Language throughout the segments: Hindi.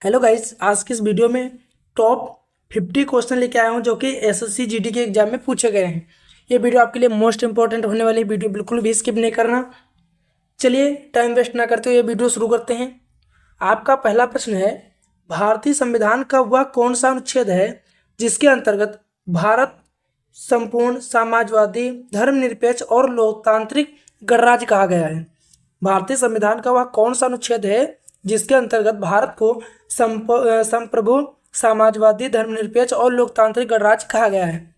हेलो गाइस, आज की इस वीडियो में टॉप 50 क्वेश्चन लेके आया हूँ जो कि एसएससी जीडी के एग्जाम में पूछे गए हैं। ये वीडियो आपके लिए मोस्ट इंपॉर्टेंट होने वाली वीडियो, बिल्कुल भी स्किप नहीं करना। चलिए टाइम वेस्ट ना करते हुए ये वीडियो शुरू करते हैं। आपका पहला प्रश्न है, भारतीय संविधान का वह कौन सा अनुच्छेद है जिसके अंतर्गत भारत संपूर्ण समाजवादी, धर्मनिरपेक्ष और लोकतांत्रिक गणराज्य कहा गया है? भारतीय संविधान का वह कौन सा अनुच्छेद है जिसके अंतर्गत भारत को संप्रभु, समाजवादी, धर्मनिरपेक्ष और लोकतांत्रिक गणराज्य कहा गया है?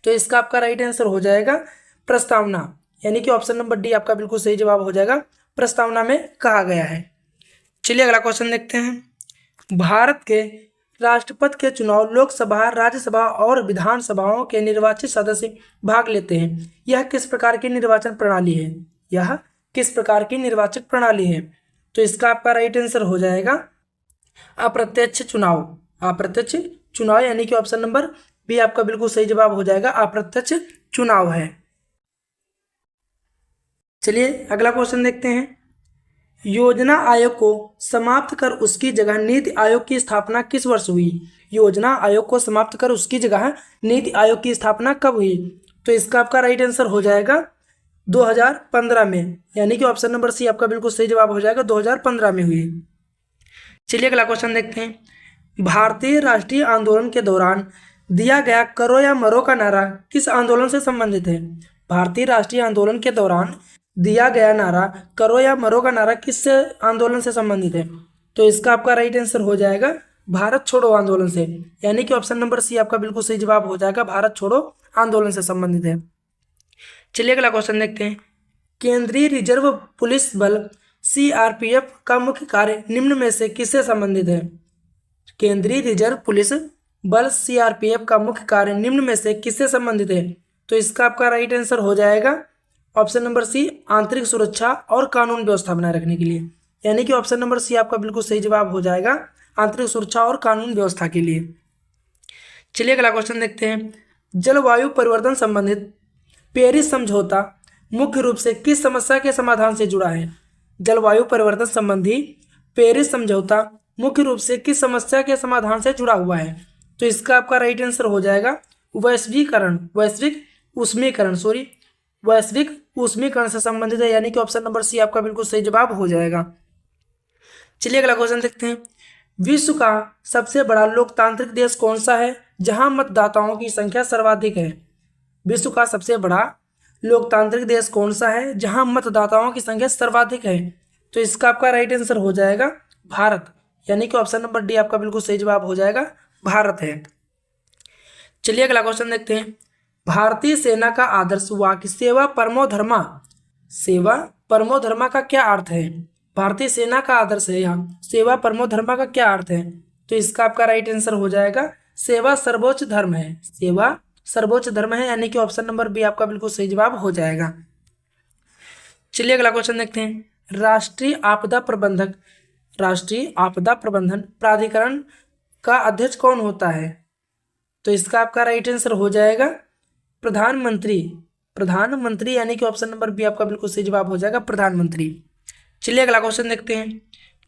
तो इसका आपका राइट आंसर हो जाएगा प्रस्तावना, यानी कि ऑप्शन नंबर डी आपका बिल्कुल सही जवाब हो जाएगा। प्रस्तावना में कहा गया है। चलिए अगला क्वेश्चन देखते हैं। भारत के राष्ट्रपति के चुनाव लोकसभा, राज्यसभा और विधानसभाओं के निर्वाचित सदस्य भाग लेते हैं। यह किस प्रकार की निर्वाचन प्रणाली है? यह किस प्रकार की निर्वाचन प्रणाली है? तो इसका आपका राइट आंसर हो जाएगा अप्रत्यक्ष चुनाव। अप्रत्यक्ष चुनाव यानी कि ऑप्शन नंबर बी आपका बिल्कुल सही जवाब हो जाएगा, अप्रत्यक्ष चुनाव है। चलिए अगला क्वेश्चन देखते हैं। योजना आयोग को समाप्त कर उसकी जगह नीति आयोग की स्थापना किस वर्ष हुई? योजना आयोग को समाप्त कर उसकी जगह नीति आयोग की स्थापना कब हुई? तो इसका आपका राइट आंसर हो जाएगा 2015 में, यानी कि ऑप्शन नंबर सी आपका बिल्कुल सही जवाब हो जाएगा, 2015 में हुई। चलिए अगला क्वेश्चन देखते हैं। भारतीय राष्ट्रीय आंदोलन के दौरान दिया गया करो या मरो का नारा किस आंदोलन से संबंधित है? भारतीय राष्ट्रीय आंदोलन के दौरान दिया गया नारा करो या मरो का नारा किस आंदोलन से संबंधित है? तो इसका आपका राइट आंसर हो जाएगा भारत छोड़ो आंदोलन से, यानी कि ऑप्शन नंबर सी आपका बिल्कुल सही जवाब हो जाएगा, भारत छोड़ो आंदोलन से संबंधित है। चलिए अगला क्वेश्चन देखते हैं। केंद्रीय रिजर्व पुलिस बल सीआरपीएफ का मुख्य कार्य निम्न में से किससे संबंधित है? केंद्रीय रिजर्व पुलिस बल सीआरपीएफ का मुख्य कार्य निम्न में से किससे संबंधित है? तो इसका आपका राइट आंसर हो जाएगा ऑप्शन नंबर सी, आंतरिक सुरक्षा और कानून व्यवस्था बनाए रखने के लिए, यानी कि ऑप्शन नंबर सी आपका बिल्कुल सही जवाब हो जाएगा, आंतरिक सुरक्षा और कानून व्यवस्था के लिए। चलिए अगला क्वेश्चन देखते हैं। जलवायु परिवर्तन संबंधित पेरिस समझौता मुख्य रूप से किस समस्या के समाधान से जुड़ा है? जलवायु परिवर्तन संबंधी पेरिस समझौता मुख्य रूप से किस समस्या के समाधान से जुड़ा हुआ है? तो इसका आपका राइट आंसर हो जाएगा वैश्विक ऊष्मीकरण से संबंधित है, यानी कि ऑप्शन नंबर सी आपका बिल्कुल सही जवाब हो जाएगा। चलिए अगला क्वेश्चन देखते हैं। विश्व का सबसे बड़ा लोकतांत्रिक देश कौन सा है जहां मतदाताओं की संख्या सर्वाधिक है? विश्व का सबसे बड़ा लोकतांत्रिक देश कौन सा है जहां मतदाताओं की संख्या सर्वाधिक है? तो इसका आपका राइट आंसर हो जाएगा भारत, यानी कि ऑप्शन नंबर डी आपका बिल्कुल सही जवाब हो जाएगा, भारत है। चलिए अगला क्वेश्चन देखते हैं। भारतीय सेना का आदर्श वाक्य सेवा परमो धर्मा, सेवा परमो धर्मा का क्या अर्थ है? भारतीय सेना का आदर्श है यहाँ सेवा परमो धर्मा का क्या अर्थ है? तो इसका आपका राइट आंसर हो जाएगा सेवा सर्वोच्च धर्म है, सेवा सर्वोच्च धर्म है, यानी कि ऑप्शन नंबर बी आपका बिल्कुल सही जवाब हो जाएगा। चलिए अगला क्वेश्चन देखते हैं। राष्ट्रीय आपदा प्रबंधन प्राधिकरण का अध्यक्ष कौन होता है? तो इसका आपका राइट आंसर हो जाएगा प्रधानमंत्री, यानी कि ऑप्शन नंबर बी आपका बिल्कुल सही जवाब हो जाएगा, प्रधानमंत्री। चलिए अगला क्वेश्चन देखते हैं।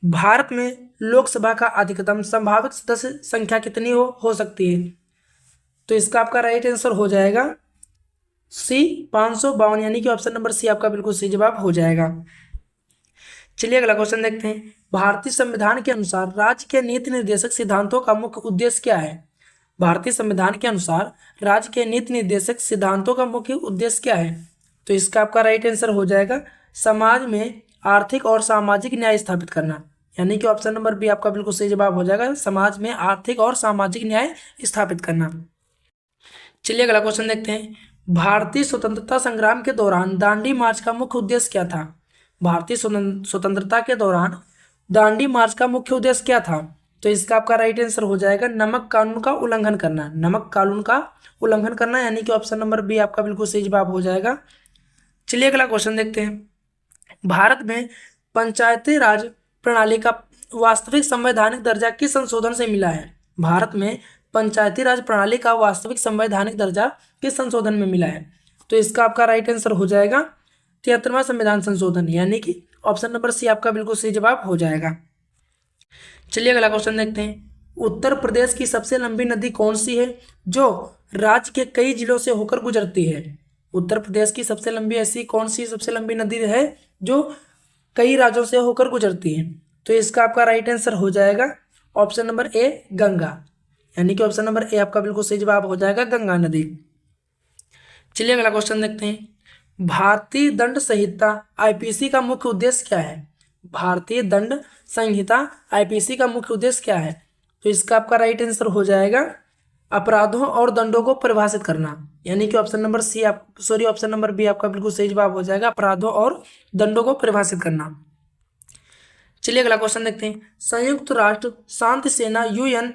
भारत में लोकसभा का अधिकतम संभावित सदस्य संख्या कितनी हो सकती है? तो इसका आपका राइट आंसर हो जाएगा सी 552, यानी कि ऑप्शन नंबर सी आपका बिल्कुल सही जवाब हो जाएगा। चलिए अगला क्वेश्चन देखते हैं। भारतीय संविधान के अनुसार राज्य के नीति निर्देशक सिद्धांतों का मुख्य उद्देश्य क्या है? भारतीय संविधान के अनुसार राज्य के नीति निर्देशक सिद्धांतों का मुख्य उद्देश्य क्या है? तो इसका आपका राइट आंसर हो जाएगा समाज में आर्थिक और सामाजिक न्याय स्थापित करना, यानी कि ऑप्शन नंबर बी आपका बिल्कुल सही जवाब हो जाएगा, समाज में आर्थिक और सामाजिक न्याय स्थापित करना। चलिए अगला क्वेश्चन देखते हैं। भारतीय स्वतंत्रता संग्राम के दौरान दांडी मार्च का मुख्य उद्देश्य क्या था? भारतीय स्वतंत्रता के दौरान दांडी मार्च का मुख्य उद्देश्य क्या था? तो इसका आपका राइट आंसर हो जाएगा नमक कानून का उल्लंघन करना, नमक कानून का उल्लंघन करना, यानी कि ऑप्शन नंबर बी आपका बिल्कुल सही जवाब हो जाएगा। चलिए अगला क्वेश्चन देखते हैं। भारत में पंचायती राज प्रणाली का वास्तविक संवैधानिक दर्जा किस संशोधन से मिला है? भारत में पंचायती राज प्रणाली का वास्तविक संवैधानिक दर्जा किस संशोधन में मिला है? तो इसका आपका राइट आंसर हो जाएगा 73वां संविधान संशोधन, यानी कि ऑप्शन नंबर सी आपका बिल्कुल सही जवाब हो जाएगा। चलिए अगला क्वेश्चन देखते हैं। उत्तर प्रदेश की सबसे लंबी नदी कौन सी है जो राज्य के कई जिलों से होकर गुजरती है? उत्तर प्रदेश की सबसे लंबी ऐसी कौन सी सबसे लंबी नदी है जो कई राज्यों से होकर गुजरती है? तो इसका आपका राइट आंसर हो जाएगा ऑप्शन नंबर ए, गंगा। यानी कि ऑप्शन नंबर ए आपका बिल्कुल सही जवाब हो जाएगा, गंगा नदी। चलिए अगला क्वेश्चन देखते हैं। भारतीय दंड संहिता आईपीसी का मुख्य उद्देश्य क्या है? भारतीय दंड संहिता आईपीसी का मुख्य उद्देश्य क्या है? तो इसका आपका राइट आंसर हो जाएगा अपराधों और दंडों को परिभाषित करना। यानी कि option number C option number B आपका बिल्कुल सही जवाब हो जाएगा, अपराधों और दंडों को परिभाषित करना। चलिए अगला क्वेश्चन देखते हैं। संयुक्त राष्ट्र शांति सेना यूएन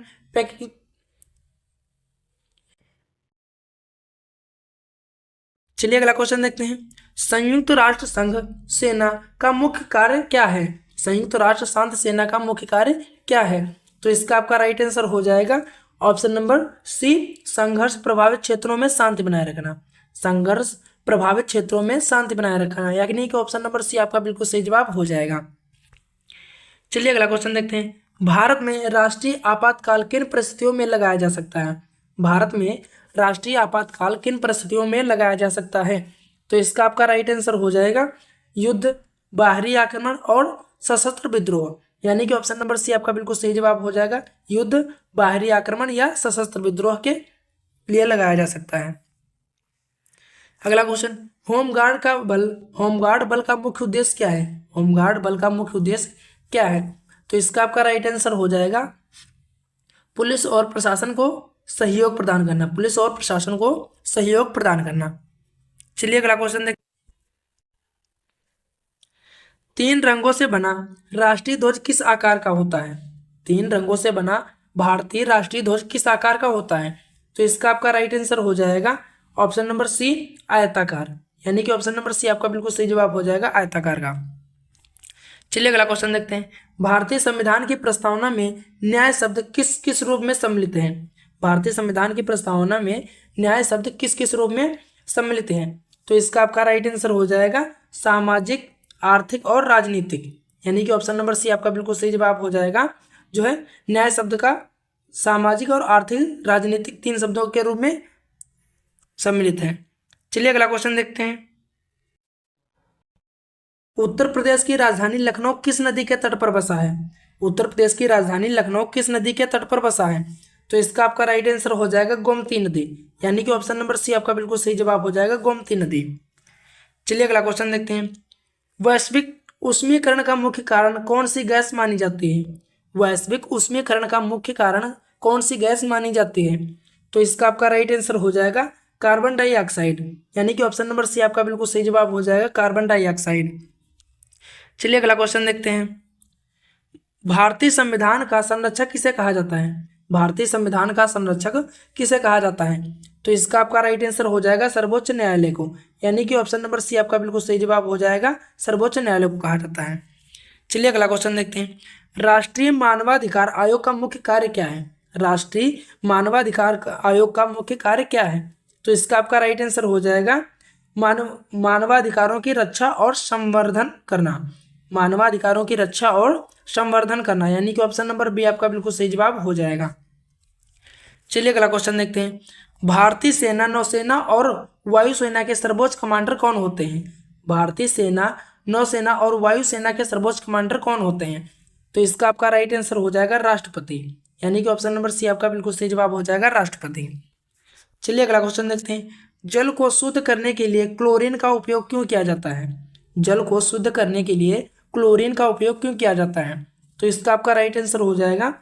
चलिए अगला क्वेश्चन देखते हैं। संयुक्त राष्ट्र संघ सेना का मुख्य कार्य क्या है? संयुक्त राष्ट्र शांति सेना का मुख्य कार्य क्या है? तो इसका आपका राइट आंसर हो जाएगा ऑप्शन नंबर सी, संघर्ष प्रभावित क्षेत्रों में शांति बनाए रखना। संघर्ष प्रभावित क्षेत्रों में शांति बनाए रखना, यानी कि ऑप्शन नंबर सी आपका बिल्कुल सही जवाब हो जाएगा। चलिए अगला क्वेश्चन देखते हैं। भारत में राष्ट्रीय आपातकाल किन परिस्थितियों में लगाया जा सकता है? भारत में राष्ट्रीय आपातकाल किन परिस्थितियों में लगाया जा सकता है? तो इसका आपका राइट आंसर हो जाएगा युद्ध, बाहरी आक्रमण और सशस्त्र विद्रोह। यानी कि ऑप्शन नंबर सी आपका बिल्कुल सही जवाब हो जाएगा, युद्ध, बाहरी आक्रमण या सशस्त्र विद्रोह के लिए लगाया जा सकता है। अगला क्वेश्चन। होमगार्ड बल का मुख्य उद्देश्य क्या है? होमगार्ड बल का मुख्य उद्देश्य क्या है? तो इसका आपका राइट आंसर हो जाएगा पुलिस और प्रशासन को सहयोग प्रदान करना। पुलिस और प्रशासन को सहयोग प्रदान करना। चलिए अगला क्वेश्चन देख। 3 रंगों से बना राष्ट्रीय ध्वज किस आकार का होता है? 3 रंगों से बना भारतीय राष्ट्रीय ध्वज किस आकार का होता है? तो इसका आपका राइट आंसर हो जाएगा ऑप्शन नंबर सी, आयताकार। यानी कि ऑप्शन नंबर सी आपका बिल्कुल सही जवाब हो जाएगा, आयताकार का। चलिए अगला क्वेश्चन देखते हैं। भारतीय संविधान की प्रस्तावना में न्याय शब्द किस किस रूप में सम्मिलित है? भारतीय संविधान की प्रस्तावना में न्याय शब्द किस किस रूप में सम्मिलित है? तो इसका आपका राइट आंसर हो जाएगा सामाजिक, आर्थिक और राजनीतिक। यानी कि ऑप्शन नंबर सी आपका बिल्कुल सही जवाब हो जाएगा, जो है न्याय शब्द का सामाजिक और आर्थिक, राजनीतिक 3 शब्दों के रूप में सम्मिलित है। चलिए अगला क्वेश्चन देखते हैं। उत्तर प्रदेश की राजधानी लखनऊ किस नदी के तट पर बसा है? उत्तर प्रदेश की राजधानी लखनऊ किस नदी के तट पर बसा है? तो इसका आपका राइट आंसर हो जाएगा गोमती नदी। यानी कि ऑप्शन नंबर सी आपका बिल्कुल सही जवाब हो जाएगा, गोमती नदी। चलिए अगला क्वेश्चन देखते हैं। वैश्विक उष्मीकरण का मुख्य कारण कौन सी गैस मानी जाती है? वैश्विक उष्मीकरण का मुख्य कारण कौन सी गैस मानी जाती है? तो इसका आपका राइट आंसर हो जाएगा कार्बन डाइऑक्साइड। यानी कि ऑप्शन नंबर सी आपका बिल्कुल सही जवाब हो जाएगा, कार्बन डाइऑक्साइड। चलिए अगला क्वेश्चन देखते हैं। भारतीय संविधान का संरक्षक किसे कहा जाता है? भारतीय संविधान का संरक्षक किसे कहा जाता है? तो इसका आपका राइट आंसर हो जाएगा सर्वोच्च न्यायालय को। यानी कि ऑप्शन नंबर सी आपका बिल्कुल सही जवाब हो जाएगा, सर्वोच्च न्यायालय को कहा जाता है। चलिए अगला क्वेश्चन देखते हैं। राष्ट्रीय मानवाधिकार आयोग का मुख्य कार्य क्या है? राष्ट्रीय मानवाधिकार आयोग का मुख्य कार्य क्या है? तो इसका आपका राइट आंसर हो जाएगा मानवाधिकारों की रक्षा और संवर्धन करना। मानवाधिकारों की रक्षा और संवर्धन करना, यानी कि ऑप्शन नंबर बी आपका बिल्कुल सही जवाब हो जाएगा। चलिए अगला क्वेश्चन देखते हैं। भारतीय सेना, नौसेना और वायुसेना के सर्वोच्च कमांडर कौन होते हैं? भारतीय सेना, नौसेना और वायुसेना के सर्वोच्च कमांडर कौन होते हैं? तो इसका आपका राइट आंसर हो जाएगा राष्ट्रपति। यानी कि ऑप्शन नंबर सी आपका बिल्कुल सही जवाब हो जाएगा, राष्ट्रपति। चलिए अगला क्वेश्चन देखते हैं। जल को शुद्ध करने के लिए क्लोरीन का उपयोग क्यों किया जाता है? जल को शुद्ध करने के लिए क्लोरीन का उपयोग क्यों किया जाता है? तो इसका आपका राइट आंसर हो जाएगा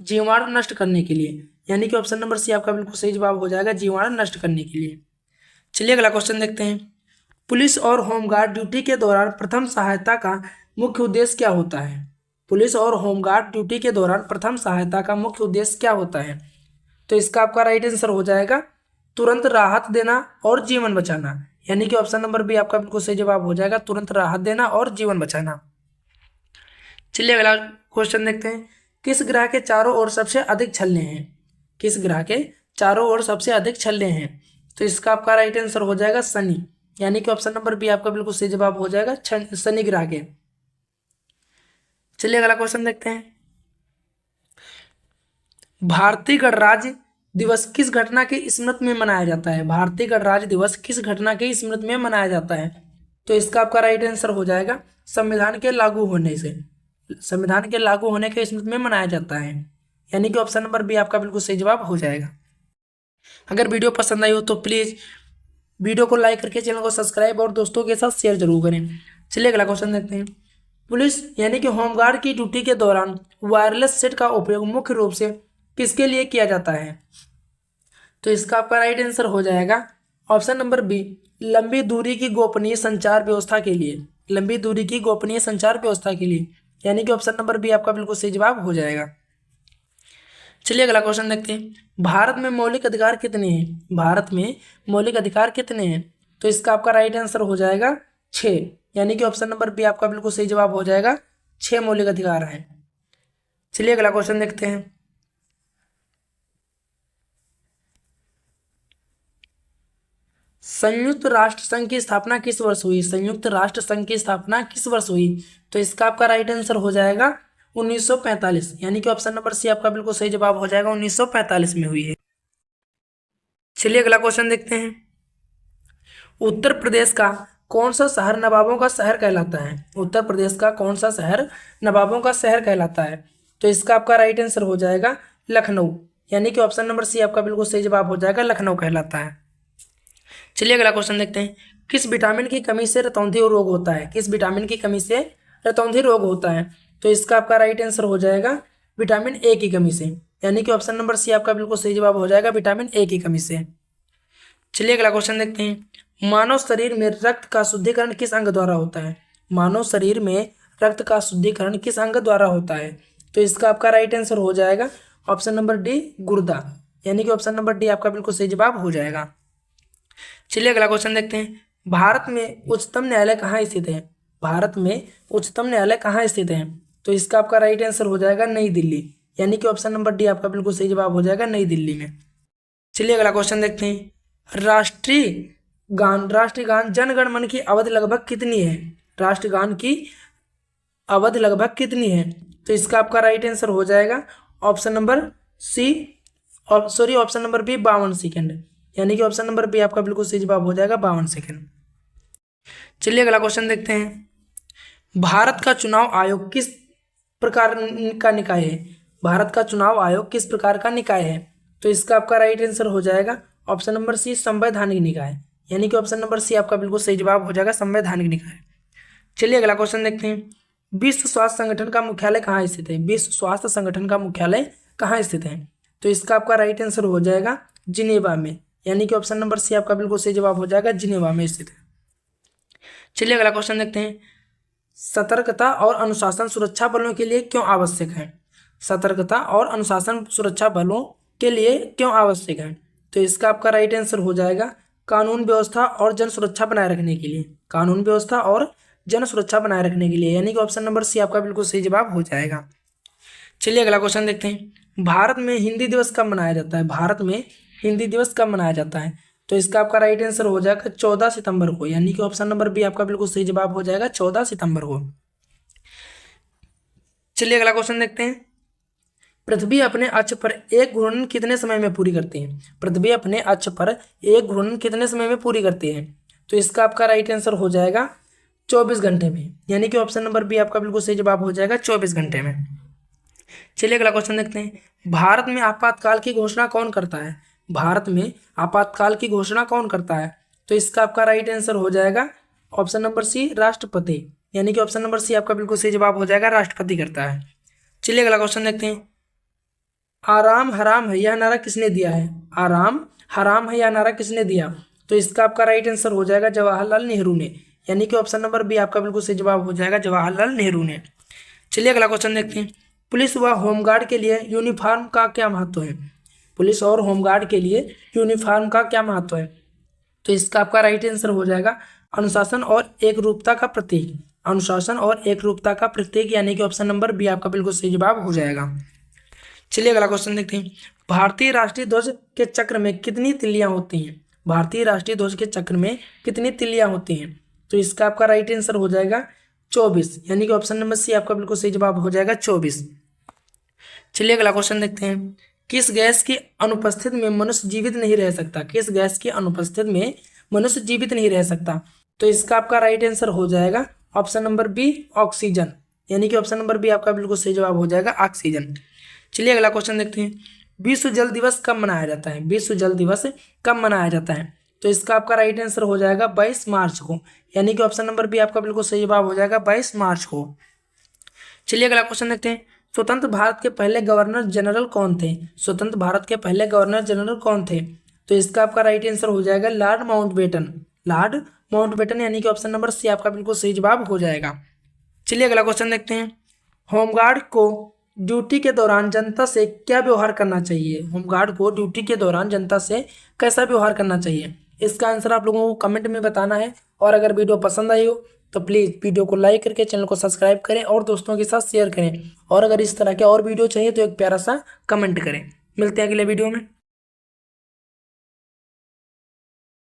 जीवाणु नष्ट करने के लिए। यानी कि ऑप्शन नंबर सी आपका बिल्कुल सही जवाब हो जाएगा, जीवाणु नष्ट करने के लिए। चलिए अगला क्वेश्चन देखते हैं। पुलिस और होमगार्ड ड्यूटी के दौरान प्रथम सहायता का मुख्य उद्देश्य क्या होता है? पुलिस और होमगार्ड ड्यूटी के दौरान प्रथम सहायता का मुख्य उद्देश्य क्या होता है? तो इसका आपका राइट आंसर हो जाएगा तुरंत राहत देना और जीवन बचाना। यानी कि ऑप्शन नंबर बी आपका बिल्कुल सही जवाब हो जाएगा, तुरंत राहत देना और जीवन बचाना। चलिए अगला क्वेश्चन देखते हैं। किस ग्रह के चारों ओर सबसे अधिक छल्ले हैं? किस ग्रह के चारों ओर सबसे अधिक छल्ले हैं? तो इसका आपका राइट आंसर हो जाएगा शनि। यानी कि ऑप्शन नंबर बी आपका बिल्कुल सही जवाब हो जाएगा, शनि ग्रह के। चलिए अगला क्वेश्चन देखते हैं। भारतीय गणराज्य दिवस किस घटना के स्मृति में मनाया जाता है? भारतीय गणराज्य दिवस किस घटना के स्मृति में मनाया जाता है? तो इसका आपका राइट आंसर हो जाएगा संविधान के लागू होने से, संविधान के लागू होने के स्मृति में मनाया जाता है, यानी कि ऑप्शन नंबर बी आपका बिल्कुल सही जवाब हो जाएगा। अगर वीडियो पसंद आई हो तो प्लीज़ वीडियो को लाइक करके चैनल को सब्सक्राइब और दोस्तों के साथ शेयर जरूर करें। चलिए अगला क्वेश्चन देखते हैं। पुलिस यानी कि होमगार्ड की ड्यूटी के दौरान वायरलेस सेट का उपयोग मुख्य रूप से किसके लिए किया जाता है? तो इसका आपका राइट आंसर हो जाएगा ऑप्शन नंबर बी, लंबी दूरी की गोपनीय संचार व्यवस्था के लिए, लंबी दूरी की गोपनीय संचार व्यवस्था के लिए, यानी कि ऑप्शन नंबर बी आपका बिल्कुल सही जवाब हो जाएगा। चलिए अगला क्वेश्चन देखते हैं। भारत में मौलिक अधिकार कितने हैं? भारत में मौलिक अधिकार कितने हैं? तो इसका आपका राइट आंसर हो जाएगा 6, यानी कि ऑप्शन नंबर बी आपका बिल्कुल सही जवाब हो जाएगा, 6 मौलिक अधिकार हैं। चलिए अगला क्वेश्चन देखते हैं। संयुक्त राष्ट्र संघ की स्थापना किस वर्ष हुई? संयुक्त राष्ट्र संघ की स्थापना किस वर्ष हुई? तो इसका आपका राइट आंसर हो जाएगा 1945, यानी कि ऑप्शन नंबर सी आपका बिल्कुल सही जवाब हो जाएगा, 1945 में हुई है। चलिए अगला क्वेश्चन देखते हैं। उत्तर प्रदेश का कौन सा शहर नवाबों का शहर कहलाता है? उत्तर प्रदेश का कौन सा शहर नवाबों का शहर कहलाता है? तो इसका आपका राइट आंसर हो जाएगा लखनऊ, यानी कि ऑप्शन नंबर सी आपका बिल्कुल सही जवाब हो जाएगा, लखनऊ कहलाता है। चलिए अगला क्वेश्चन देखते हैं। किस विटामिन की कमी से रतौंधी रोग होता है? किस विटामिन की कमी से रतौंधी रोग होता है? तो इसका आपका राइट आंसर हो जाएगा विटामिन ए की कमी से, यानी कि ऑप्शन नंबर सी आपका बिल्कुल सही जवाब हो जाएगा, विटामिन ए की कमी से। चलिए अगला क्वेश्चन देखते हैं। मानव शरीर में रक्त का शुद्धिकरण किस अंग द्वारा होता है? मानव शरीर में रक्त का शुद्धिकरण किस अंग द्वारा होता है? तो इसका आपका राइट आंसर हो जाएगा ऑप्शन नंबर डी, गुर्दा, यानी कि ऑप्शन नंबर डी आपका बिल्कुल सही जवाब हो जाएगा। चलिए अगला क्वेश्चन देखते हैं। भारत में उच्चतम न्यायालय कहाँ स्थित है? भारत में उच्चतम न्यायालय कहाँ स्थित है? तो इसका आपका राइट आंसर हो जाएगा नई दिल्ली, यानी कि ऑप्शन नंबर डी आपका बिल्कुल सही जवाब हो जाएगा, नई दिल्ली में। चलिए अगला क्वेश्चन देखते हैं। राष्ट्रीय गान जन गण मन की अवधि लगभग कितनी है? राष्ट्रीय गान की अवधि लगभग कितनी है? तो इसका आपका राइट आंसर हो जाएगा option number option number B 52 second, यानी कि ऑप्शन नंबर बी आपका बिल्कुल सही जवाब हो जाएगा 52 सेकेंड। चलिए अगला क्वेश्चन देखते हैं। भारत का चुनाव आयोग किस प्रकार का निकाय है? भारत का चुनाव आयोग किस प्रकार का निकाय है? तो इसका आपका राइट आंसर हो जाएगा ऑप्शन नंबर सी, संवैधानिक निकाय, यानी कि ऑप्शन नंबर सी आपका बिल्कुल सही जवाब हो जाएगा, संवैधानिक निकाय। चलिए अगला क्वेश्चन देखते हैं। विश्व स्वास्थ्य संगठन का मुख्यालय कहाँ स्थित है? विश्व स्वास्थ्य संगठन का मुख्यालय कहाँ स्थित है? तो इसका आपका राइट आंसर हो जाएगा जिनेवा में, यानी कि ऑप्शन नंबर सी आपका बिल्कुल सही जवाब हो जाएगा, जिनेवा में स्थित है। चलिए अगला क्वेश्चन देखते हैं। सतर्कता और अनुशासन सुरक्षा बलों के लिए क्यों आवश्यक है? सतर्कता और अनुशासन सुरक्षा बलों के लिए क्यों आवश्यक है? तो इसका आपका राइट आंसर हो जाएगा कानून व्यवस्था और जन सुरक्षा बनाए रखने के लिए, कानून व्यवस्था और जन सुरक्षा बनाए रखने के लिए, यानी कि ऑप्शन नंबर सी आपका बिल्कुल सही जवाब हो जाएगा। चलिए अगला क्वेश्चन देखते हैं। भारत में हिंदी दिवस कब मनाया जाता है? भारत में हिंदी दिवस कब मनाया जाता है? तो इसका आपका राइट आंसर हो जाएगा 14 सितंबर को, यानी कि ऑप्शन नंबर बी आपका बिल्कुल सही जवाब हो जाएगा, 14 सितंबर को। चलिए अगला क्वेश्चन देखते हैं। पृथ्वी अपने अक्ष पर एक घूर्णन कितने समय में पूरी करती है? पृथ्वी अपने अक्ष पर एक घूर्णन कितने समय में पूरी करती है? तो इसका आपका राइट आंसर हो जाएगा 24 घंटे में, यानी कि ऑप्शन नंबर बी आपका बिल्कुल सही जवाब हो जाएगा, 24 घंटे में। चलिए अगला क्वेश्चन देखते हैं। भारत में आपातकाल की घोषणा कौन करता है? भारत में आपातकाल की घोषणा कौन करता है? तो इसका आपका राइट आंसर हो जाएगा ऑप्शन नंबर सी, राष्ट्रपति, यानी कि ऑप्शन नंबर सी आपका बिल्कुल सही जवाब हो जाएगा, राष्ट्रपति करता है। चलिए अगला क्वेश्चन देखते हैं। आराम हराम है यह नारा किसने दिया है? आराम हराम है यह नारा किसने दिया? तो इसका आपका राइट आंसर हो जाएगा जवाहरलाल नेहरू ने, यानी कि ऑप्शन नंबर बी आपका बिल्कुल सही जवाब हो जाएगा, जवाहरलाल नेहरू ने। चलिए अगला क्वेश्चन देखते हैं। पुलिस व होमगार्ड के लिए यूनिफॉर्म का क्या महत्व है? पुलिस और होमगार्ड के लिए यूनिफॉर्म का क्या महत्व है? तो इसका आपका राइट आंसर हो जाएगा अनुशासन और एकरूपता का प्रतीक, अनुशासन और एकरूपता का प्रतीक, यानी कि ऑप्शन नंबर बी आपका बिल्कुल सही जवाब हो जाएगा। चलिए अगला क्वेश्चन देखते हैं। भारतीय राष्ट्रीय ध्वज के चक्र में कितनी तिल्लियां होती हैं? भारतीय राष्ट्रीय ध्वज के चक्र में कितनी तिल्लियां होती हैं? तो इसका आपका राइट आंसर हो जाएगा 24, यानी कि ऑप्शन नंबर सी आपका बिल्कुल सही जवाब हो जाएगा, 24। चलिए अगला क्वेश्चन देखते हैं। किस गैस की अनुपस्थिति में मनुष्य जीवित नहीं रह सकता? किस गैस की अनुपस्थिति में मनुष्य जीवित नहीं रह सकता? तो इसका आपका राइट आंसर हो जाएगा ऑप्शन नंबर बी, ऑक्सीजन। यानी कि ऑप्शन नंबर बी आपका बिल्कुल सही जवाब हो जाएगा, ऑक्सीजन। चलिए अगला क्वेश्चन देखते हैं। विश्व जल दिवस कब मनाया जाता है? विश्व जल दिवस कब मनाया जाता है? तो इसका आपका राइट आंसर हो जाएगा 22 मार्च को। यानी कि ऑप्शन नंबर बी आपका बिल्कुल सही जवाब हो जाएगा 22 मार्च को। चलिए अगला क्वेश्चन देखते हैं। स्वतंत्र भारत के पहले गवर्नर जनरल कौन थे? स्वतंत्र भारत के पहले गवर्नर जनरल कौन थे? तो इसका आपका राइट आंसर हो जाएगा लॉर्ड माउंटबेटन। लॉर्ड माउंटबेटन, यानी कि ऑप्शन नंबर सी आपका बिल्कुल सही जवाब हो जाएगा। चलिए अगला क्वेश्चन देखते हैं। होमगार्ड को ड्यूटी के दौरान जनता से क्या व्यवहार करना चाहिए? होमगार्ड को ड्यूटी के दौरान जनता से कैसा व्यवहार करना चाहिए? इसका आंसर आप लोगों को कमेंट में बताना है। और अगर वीडियो पसंद आई हो तो प्लीज़ वीडियो को लाइक करके चैनल को सब्सक्राइब करें और दोस्तों के साथ शेयर करें। और अगर इस तरह के और वीडियो चाहिए तो एक प्यारा सा कमेंट करें। मिलते हैं अगले वीडियो में।